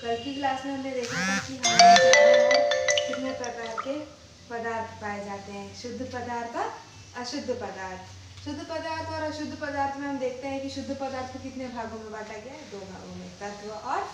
कल की क्लास में हमने देखा था कि हमारे चारों ओर कितने प्रकार के पदार्थ पाए जाते हैं, शुद्ध पदार्थ और अशुद्ध पदार्थ। शुद्ध पदार्थ और अशुद्ध पदार्थ में हम देखते हैं कि शुद्ध पदार्थ को कितने भागों में बांटा गया है, 2 भागों में, तत्व और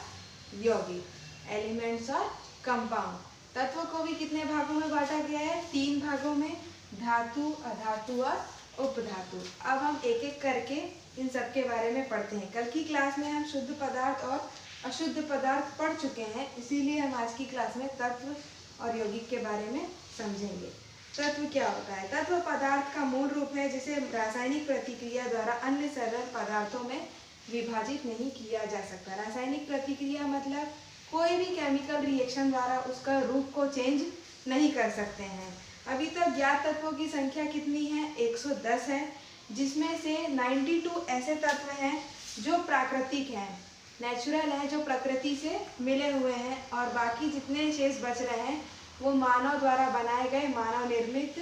यौगिक, एलिमेंट्स और कंपाउंड। तत्व को भी कितने भागों में बांटा गया है, 3 भागों में, धातु, अधातु और उपधातु। अब हम एक एक करके इन सब के बारे में पढ़ते हैं। कल की क्लास में हम शुद्ध पदार्थ और अशुद्ध पदार्थ पढ़ चुके हैं, इसीलिए हम आज की क्लास में तत्व और यौगिक के बारे में समझेंगे। तत्व क्या होता है? तत्व पदार्थ का मूल रूप है जिसे रासायनिक प्रतिक्रिया द्वारा अन्य सरल पदार्थों में विभाजित नहीं किया जा सकता। रासायनिक प्रतिक्रिया मतलब कोई भी केमिकल रिएक्शन द्वारा उसका रूप को चेंज नहीं कर सकते हैं। अभी तक ज्ञात तत्वों की संख्या कितनी है? 110 है, जिसमें से 92 ऐसे तत्व हैं जो प्राकृतिक हैं, नेचुरल हैं, जो प्रकृति से मिले हुए हैं, और बाकी जितने शेष बच रहे हैं वो मानव द्वारा बनाए गए मानव निर्मित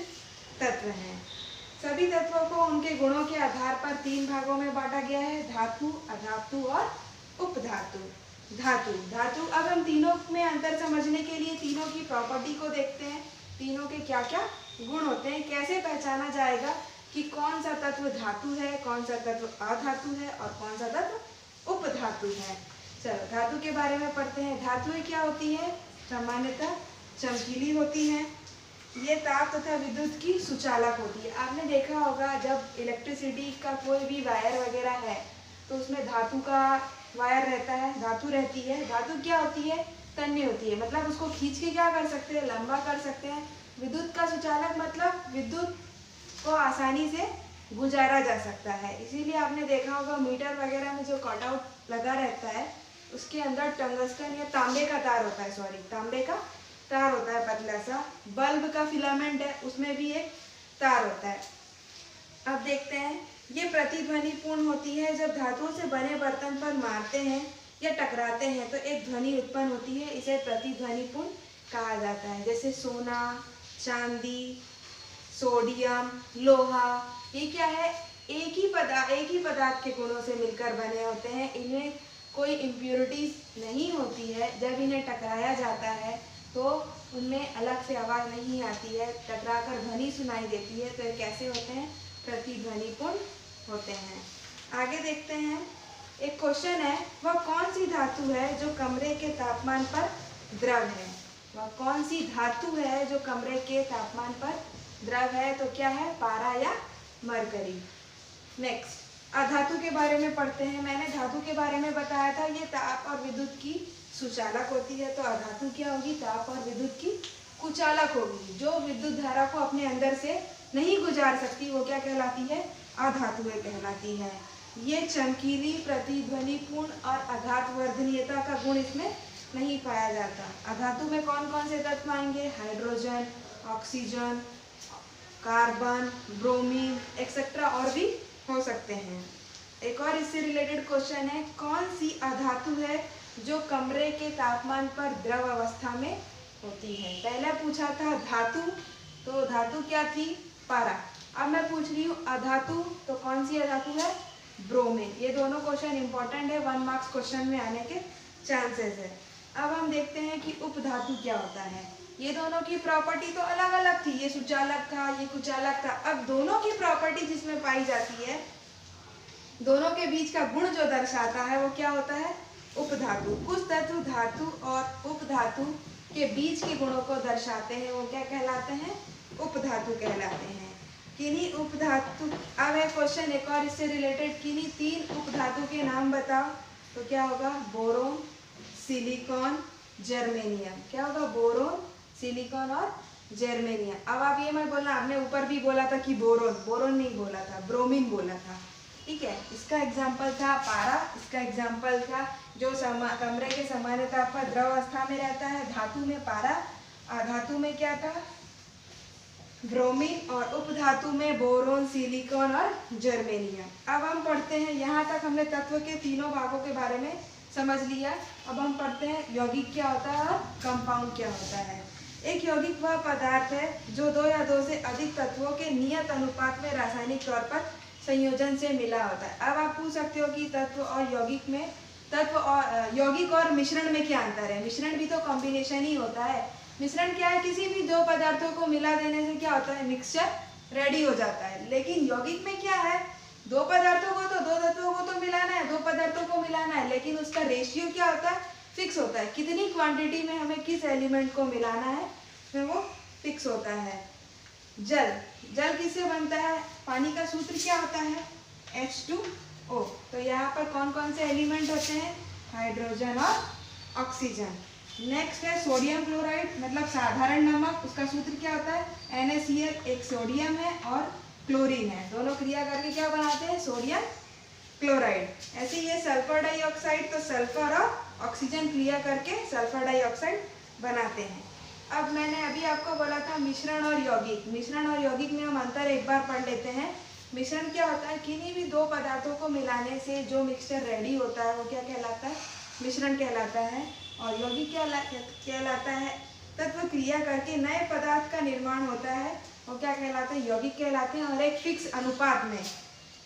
तत्व हैं। सभी तत्वों को उनके गुणों के आधार पर 3 भागों में बांटा गया है, धातु, अधातु और उपधातु। धातु अब हम तीनों में अंतर समझने के लिए तीनों की प्रॉपर्टी को देखते हैं। तीनों के क्या क्या गुण होते हैं, कैसे पहचाना जाएगा कि कौन सा तत्व धातु है, कौन सा तत्व अधातु है और कौन सा तत्व उपधातु है। चलो धातु के बारे में पढ़ते हैं। धातुएं क्या होती है? सामान्यतः चमकीली होती हैं। ये ताप तथा विद्युत की सुचालक होती है। आपने देखा होगा जब इलेक्ट्रिसिटी का कोई भी वायर वगैरह है तो उसमें धातु का वायर रहता है, धातु रहती है। धातु क्या होती है? तन्य होती है, मतलब उसको खींच के क्या कर सकते हैं, लंबा कर सकते हैं। विद्युत का सुचालक मतलब विद्युत को आसानी से गुजारा जा सकता है। इसीलिए आपने देखा होगा मीटर वगैरह में जो कट आउट लगा रहता है उसके अंदर टंगस्टन या तांबे का तार होता है, तांबे का तार होता है पतला सा। बल्ब का फिलामेंट है, उसमें भी एक तार होता है। अब देखते हैं, ये प्रतिध्वनिपूर्ण होती है। जब धातुओं से बने बर्तन पर मारते हैं या टकराते हैं तो एक ध्वनि उत्पन्न होती है, इसे प्रतिध्वनिपूर्ण कहा जाता है। जैसे सोना, चांदी, सोडियम, लोहा, ये क्या है? एक ही पदार्थ के गुणों से मिलकर बने होते हैं। इनमें कोई इम्प्योरिटीज नहीं होती है। जब इन्हें टकराया जाता है तो उनमें अलग से आवाज़ नहीं आती है, टकराकर ध्वनि सुनाई देती है। तो ये कैसे होते हैं? प्रतिध्वनिपूर्ण होते हैं। आगे देखते हैं, एक क्वेश्चन है, वह कौन सी धातु है जो कमरे के तापमान पर द्रव है? वह कौन सी धातु है जो कमरे के तापमान पर द्रव है? तो क्या है? पारा या मरकरी। नेक्स्ट अधातु के बारे में पढ़ते हैं। मैंने धातु के बारे में बताया था, ये ताप और विद्युत की सुचालक होती है। तो अधातु क्या होगी? ताप और विद्युत की कुचालक होगी, जो विद्युत धारा को अपने अंदर से नहीं गुजार सकती, वो क्या कहलाती है? अधातुएं कहलाती है। ये चमकीली, प्रतिध्वनिपूर्ण और आघातवर्धनीयता का गुण इसमें नहीं पाया जाता। अधातु में कौन कौन से तत्व आएंगे? Hydrogen, oxygen, carbon, bromine etcetera और भी हो सकते हैं। एक और इससे रिलेटेड क्वेश्चन है, कौन सी अधातु है जो कमरे के तापमान पर द्रव अवस्था में होती है? पहले पूछा था धातु, तो धातु क्या थी? पारा। अब मैं पूछ रही हूँ अधातु, तो कौन सी अधातु है? ब्रोमीन। ये दोनों क्वेश्चन इंपॉर्टेंट है, 1 मार्क्स क्वेश्चन में आने के चांसेस है। अब हम देखते हैं कि उपधातु क्या होता है। ये दोनों की प्रॉपर्टी तो अलग अलग थी, ये सुचालक था, ये कुचालक था। अब दोनों की प्रॉपर्टी जिसमें पाई जाती है, दोनों के बीच का गुण जो दर्शाता है वो क्या होता है? उपधातु। कुछ तत्व धातु और उपधातु के बीच के गुणों को दर्शाते हैं, वो क्या कहलाते हैं? उपधातु कहलाते हैं। किन्हीं उपधातु, अब है क्वेश्चन एक और इससे रिलेटेड, किन्हीं 3 उपधातु के नाम बताओ। तो क्या होगा? Boron, silicon, germanium. क्या होगा? बोरोन, सिलिकॉन और जर्मेनियम। अब आप ये मत बोलना, आपने ऊपर भी बोला था कि बोरोन नहीं बोला था, ब्रोमीन बोला था, ठीक है। इसका एग्जाम्पल था पारा, इसका एग्जाम्पल था जो कमरे के सामान्य ताप पर द्रव अवस्था में रहता है, धातु में पारा, अधातु में क्या था? ब्रोमीन, और उपधातु में बोरोन, सिलिकॉन और जर्मेनियम। अब हम पढ़ते हैं, यहाँ तक हमने तत्व के तीनों भागों के बारे में समझ लिया। अब हम पढ़ते हैं यौगिक क्या होता है और कंपाउंड क्या होता है। एक यौगिक वह पदार्थ है जो 2 या 2 से अधिक तत्वों के नियत अनुपात में रासायनिक तौर पर संयोजन से मिला होता है। अब आप पूछ सकते हो कि तत्व और यौगिक में तत्व और यौगिक और मिश्रण में क्या अंतर है? मिश्रण भी तो कॉम्बिनेशन ही होता है। मिश्रण क्या है? किसी भी दो पदार्थों को मिला देने से क्या होता है? मिक्सचर रेडी हो जाता है। लेकिन यौगिक में क्या है? दो पदार्थों को तो दो तत्वों को तो मिलाना है, दो पदार्थों को मिलाना है, लेकिन उसका रेशियो क्या होता है? फिक्स होता है। कितनी क्वांटिटी में हमें किस एलिमेंट को मिलाना है उसमें वो फिक्स होता है। जल, जल किससे बनता है? पानी का सूत्र क्या होता है? H2O। तो यहाँ पर कौन कौन से एलिमेंट होते हैं? हाइड्रोजन और ऑक्सीजन। नेक्स्ट है सोडियम क्लोराइड, मतलब साधारण नमक, उसका सूत्र क्या होता है? NaCl। एक सोडियम है और क्लोरीन है, दोनों क्रिया करके क्या बनाते हैं? Sodium chloride. ऐसे ये सल्फर डाइऑक्साइड, तो सल्फर और ऑक्सीजन क्रिया करके सल्फर डाइऑक्साइड बनाते हैं। अब मैंने अभी आपको बोला था मिश्रण और यौगिक। मिश्रण और यौगिक में हम अंतर एक बार पढ़ लेते हैं। मिश्रण क्या होता है? किन्हीं भी दो पदार्थों को मिलाने से जो मिक्सचर रेडी होता है वो क्या कहलाता है? मिश्रण कहलाता है। और यौगिक क्या कहलाता है? तत्व क्रिया करके नए पदार्थ का निर्माण होता है, वो क्या कहलाता है? यौगिक कहलाते हैं। और एक फिक्स अनुपात में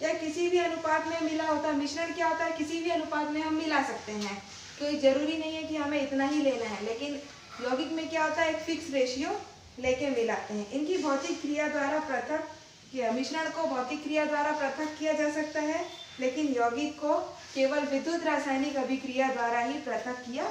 या किसी भी अनुपात में मिला होता है। मिश्रण क्या होता है? किसी भी अनुपात में हम मिला सकते हैं, कोई जरूरी नहीं है कि हमें इतना ही लेना है। लेकिन यौगिक में क्या होता है? एक फिक्स रेशियो लेके मिलाते हैं। इनकी भौतिक क्रिया द्वारा पृथक किया, मिश्रण को भौतिक क्रिया द्वारा पृथक किया जा सकता है, लेकिन यौगिक को केवल विद्युत रासायनिक अभिक्रिया द्वारा ही पृथक किया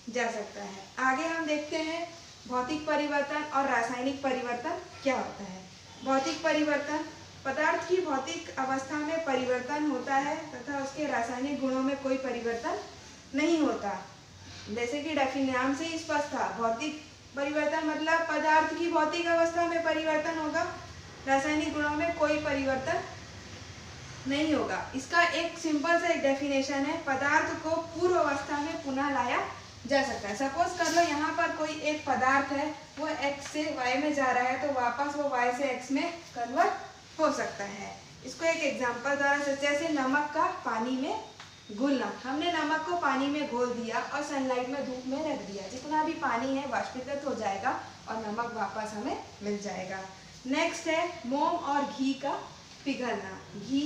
जा सकता है। आगे हम देखते हैं भौतिक परिवर्तन और रासायनिक परिवर्तन क्या होता है। भौतिक परिवर्तन, पदार्थ की भौतिक अवस्था में परिवर्तन होता है तथा उसके रासायनिक गुणों में कोई परिवर्तन नहीं होता। जैसे कि नाम से ही स्पष्ट था, भौतिक परिवर्तन मतलब पदार्थ की भौतिक अवस्था में परिवर्तन होगा, रासायनिक गुणों में कोई परिवर्तन नहीं होगा। इसका एक सिंपल सा एक डेफिनेशन है, पदार्थ को पूर्व अवस्था में पुनः लाया जा सकता है। सपोज कर लो यहाँ पर कोई एक पदार्थ है, वो x से y में जा रहा है, तो वापस वो y से x में कन्वर्ट हो सकता है। इसको एक एग्जांपल द्वारा, जैसे नमक का पानी में घुलना। हमने नमक को पानी में घोल दिया और सनलाइट में, धूप में रख दिया, जितना भी पानी है वाष्पीकृत हो जाएगा और नमक वापस हमें मिल जाएगा। नेक्स्ट है मोम और घी का पिघलना। घी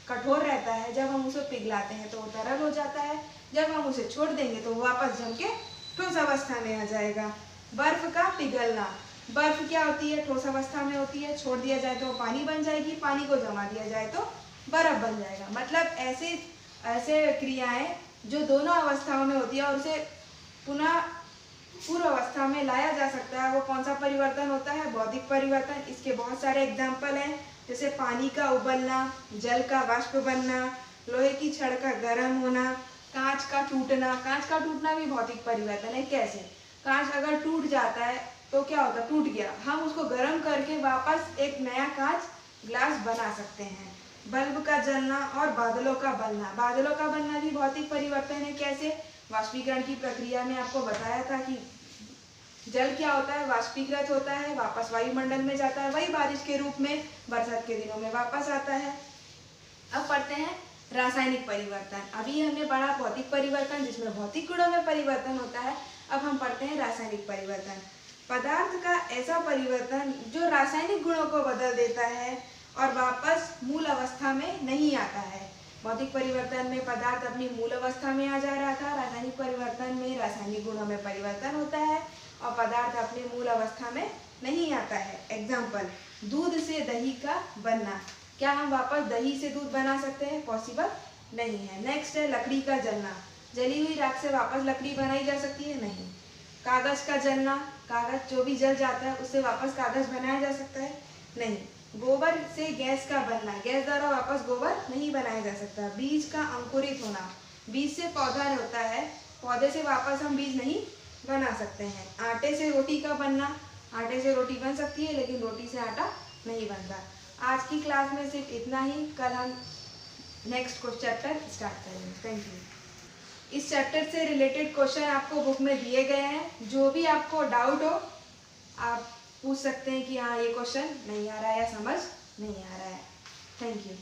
कठोर रहता है, जब हम उसे पिघलाते हैं तो वो तरल हो जाता है, जब हम उसे छोड़ देंगे तो वापस जम के ठोस अवस्था में आ जाएगा। बर्फ का पिघलना, बर्फ क्या होती है? ठोस अवस्था में होती है, छोड़ दिया जाए तो पानी बन जाएगी, पानी को जमा दिया जाए तो बर्फ बन जाएगा। मतलब ऐसे क्रियाएं जो दोनों अवस्थाओं में होती है और उसे पुनः पूर्व अवस्था में लाया जा सकता है, वो कौन सा परिवर्तन होता है? भौतिक परिवर्तन। इसके बहुत सारे एग्जाम्पल हैं, जैसे पानी का उबलना, जल का वाष्प बनना, लोहे की छड़ का गर्म होना, कांच का टूटना। कांच का टूटना भी भौतिक परिवर्तन है। कैसे? कांच अगर टूट जाता है तो क्या होता है? टूट गया, हम उसको गर्म करके वापस एक नया कांच ग्लास बना सकते हैं। बल्ब का जलना और बादलों का बनना। बादलों का बनना भी भौतिक परिवर्तन है। कैसे? वाष्पीकरण की प्रक्रिया में आपको बताया था कि जल क्या होता है? वाष्पीकृत होता है, वापस वायुमंडल में जाता है, वही बारिश के रूप में बरसात के दिनों में वापस आता है। अब पढ़ते हैं रासायनिक परिवर्तन। अभी हमने पढ़ा भौतिक परिवर्तन जिसमें भौतिक गुणों में परिवर्तन होता है। अब हम पढ़ते हैं रासायनिक परिवर्तन। पदार्थ का ऐसा परिवर्तन जो रासायनिक गुणों को बदल देता है और वापस मूल अवस्था में नहीं आता है। भौतिक परिवर्तन में पदार्थ अपनी मूल अवस्था में आ जा रहा था, रासायनिक परिवर्तन में रासायनिक गुणों में परिवर्तन होता है और पदार्थ अपनी मूल अवस्था में नहीं आता है। एग्जाम्पल, दूध से दही का बनना। क्या हम वापस दही से दूध बना सकते हैं? पॉसिबल नहीं है। नेक्स्ट है लकड़ी का जलना। जली हुई राख से वापस लकड़ी बनाई जा सकती है? नहीं। कागज का जलना, कागज जो भी जल जाता है उससे वापस कागज बनाया जा सकता है? नहीं। गोबर से गैस का बनना, गैस द्वारा वापस गोबर नहीं बनाया जा सकता। बीज का अंकुरित होना, बीज से पौधा होता है, पौधे से वापस हम बीज नहीं बना सकते हैं। आटे से रोटी का बनना, आटे से रोटी बन सकती है लेकिन रोटी से आटा नहीं बनता। आज की क्लास में सिर्फ इतना ही, कल हम नेक्स्ट चैप्टर स्टार्ट करेंगे। Thank you. इस चैप्टर से रिलेटेड क्वेश्चन आपको बुक में दिए गए हैं, जो भी आपको डाउट हो आप पूछ सकते हैं कि हाँ ये क्वेश्चन नहीं आ रहा है या समझ नहीं आ रहा है। Thank you.